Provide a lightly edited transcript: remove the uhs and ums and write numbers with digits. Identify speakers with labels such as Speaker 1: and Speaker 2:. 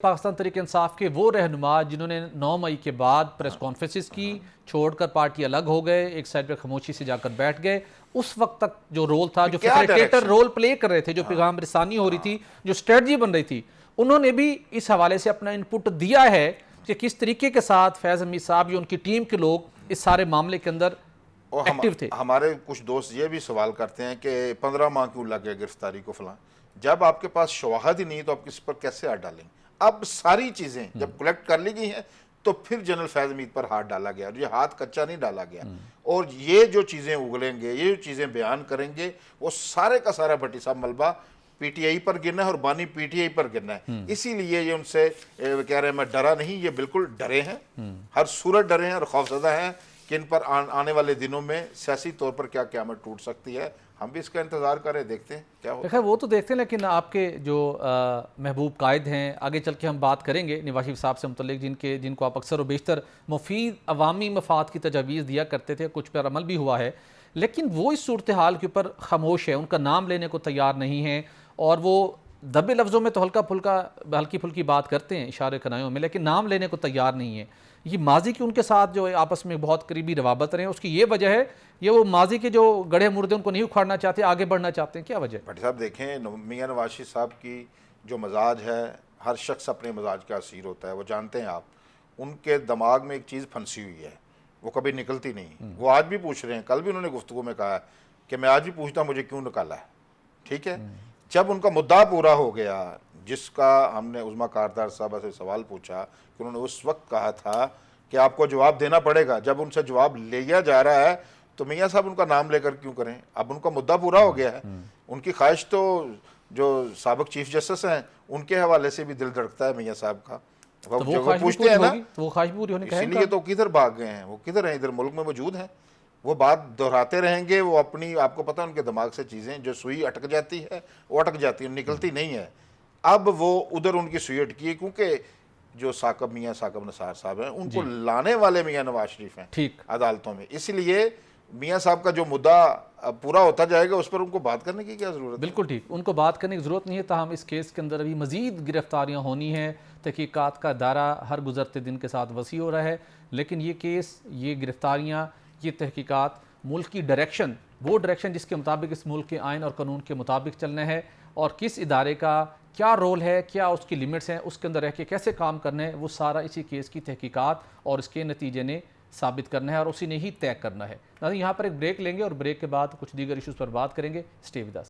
Speaker 1: पाकिस्तान तहरीक इंसाफ के वो रहनुमा जिन्होंने 9 मई के बाद प्रेस कॉन्फ्रेंसिस की, छोड़कर पार्टी अलग हो गए, एक साइड पर खामोशी से जाकर बैठ गए। उस वक्त तक जो रोल था, जो फैसिलिटेटर रोल प्ले कर रहे थे, जो पैगाम रसानी हो रही थी, जो स्ट्रेटजी बन रही थी, उन्होंने भी इस हवाले से अपना इनपुट दिया है कि किस तरीके के साथ फैज़ हमीद साहब या उनकी टीम के लोग इस सारे मामले के अंदर एक्टिव थे।
Speaker 2: हमारे कुछ दोस्त ये भी सवाल करते हैं कि 15 माह क्यों लग गया गिरफ्तारी को फलां। जब आपके पास शवाहद ही नहीं तो आप किस पर कैसे हाथ डालेंगे? अब सारी चीजें जब कलेक्ट कर ली गई हैं तो फिर जनरल फैज हमीद पर हाथ डाला गया, ये हाथ कच्चा नहीं डाला गया। और ये जो चीजें उगलेंगे, ये जो चीजें बयान करेंगे, वो सारे का सारा भट्टी साहब मलबा पीटीआई पर गिरना है और बानी पीटीआई पर गिरना है। इसीलिए ये उनसे कह रहे हैं मैं डरा नहीं, ये बिल्कुल डरे हैं, हर सूरत डरे हैं और खौफजदा हैं कि इन पर आने वाले दिनों में सियासी तौर पर क्या क़यामत टूट सकती है। हम भी इसका इंतजार करें, देखते हैं क्या होता है।
Speaker 1: खैर वो तो देखते हैं, लेकिन आपके जो महबूब कायद हैं, आगे चल के हम बात करेंगे नवाज शरीफ साहब से मुतल्लिक, जिनको आप अक्सर व बेशतर मुफीद अवामी मफाद की तजावीज़ दिया करते थे, कुछ पर अमल भी हुआ है, लेकिन वो इस सूरत हाल के ऊपर खामोश है, उनका नाम लेने को तैयार नहीं है। और वो दबे लफ्ज़ों में तो हल्की फुल्की बात करते हैं, इशारे कनायों में, लेकिन नाम लेने को तैयार नहीं है। ये माजी की उनके साथ जो आपस में बहुत करीबी रवाबत रहे हैं, उसकी ये वजह है, ये वो माजी के जो गढ़े मुर्दे उनको नहीं उखाड़ना चाहते, आगे बढ़ना चाहते हैं, क्या वजह?
Speaker 2: भट्टी साहब देखें, मियां नवाज शरीफ साहब की जो मजाज है, हर शख्स अपने मजाज का असीर होता है, वो जानते हैं आप। उनके दिमाग में एक चीज़ फंसी हुई है, वो कभी निकलती नहीं। वो आज भी पूछ रहे हैं, कल भी उन्होंने गुफ्तगू में कहा है कि मैं आज भी पूछता मुझे क्यों निकाला है। ठीक है, जब उनका मुद्दा पूरा हो गया, जिसका हमने उज़मा कारदार साहब से सवाल पूछा कि उन्होंने उस वक्त कहा था कि आपको जवाब देना पड़ेगा, जब उनसे जवाब लिया जा रहा है तो मियाँ साहब उनका नाम लेकर क्यों करें? अब उनका मुद्दा पूरा हो गया है। उनकी ख्वाहिश तो जो साबिक चीफ जस्टिस हैं उनके हवाले से भी दिल धड़कता है मियाँ साहब का।
Speaker 1: तो वो पूछते हैं ना, तो वो ख्वाहिश पूरी होने का,
Speaker 2: इसीलिए तो किधर भाग गए हैं, वो किधर हैं? इधर मुल्क में मौजूद हैं, वो बात दोहराते रहेंगे। वो अपनी, आपको पता है उनके दिमाग से चीज़ें, जो सुई अटक जाती है वो अटक जाती है, निकलती नहीं है। अब वो उधर उनकी सुई अटकी है, क्योंकि जो मियाँ साकब नसार साहब हैं, उनको लाने वाले मियाँ नवाज शरीफ हैं ठीक अदालतों में। इसलिए मियाँ साहब का जो मुद्दा पूरा होता जाएगा, उस पर उनको बात करने की क्या ज़रूरत है?
Speaker 1: बिल्कुल ठीक, उनको बात करने की ज़रूरत नहीं है। ताहम इस केस के अंदर अभी मज़ीद गिरफ्तारियाँ होनी हैं, तहकीकात का दायरा हर गुजरते दिन के साथ वसी हो रहा है। लेकिन ये केस, ये गिरफ्तारियाँ, ये तहकीकात, मुल्क की डायरेक्शन, वो डायरेक्शन जिसके मुताबिक इस मुल्क के आइन और कानून के मुताबिक चलना है, और किस इदारे का क्या रोल है, क्या उसकी लिमिट्स हैं, उसके अंदर रह के कैसे काम करना है, वो सारा इसी केस की तहकीकात और इसके नतीजे ने साबित करना है और उसी ने ही तय करना है। यहाँ पर एक ब्रेक लेंगे और ब्रेक के बाद कुछ दीगर इश्यूज़ पर बात करेंगे। Stay with us.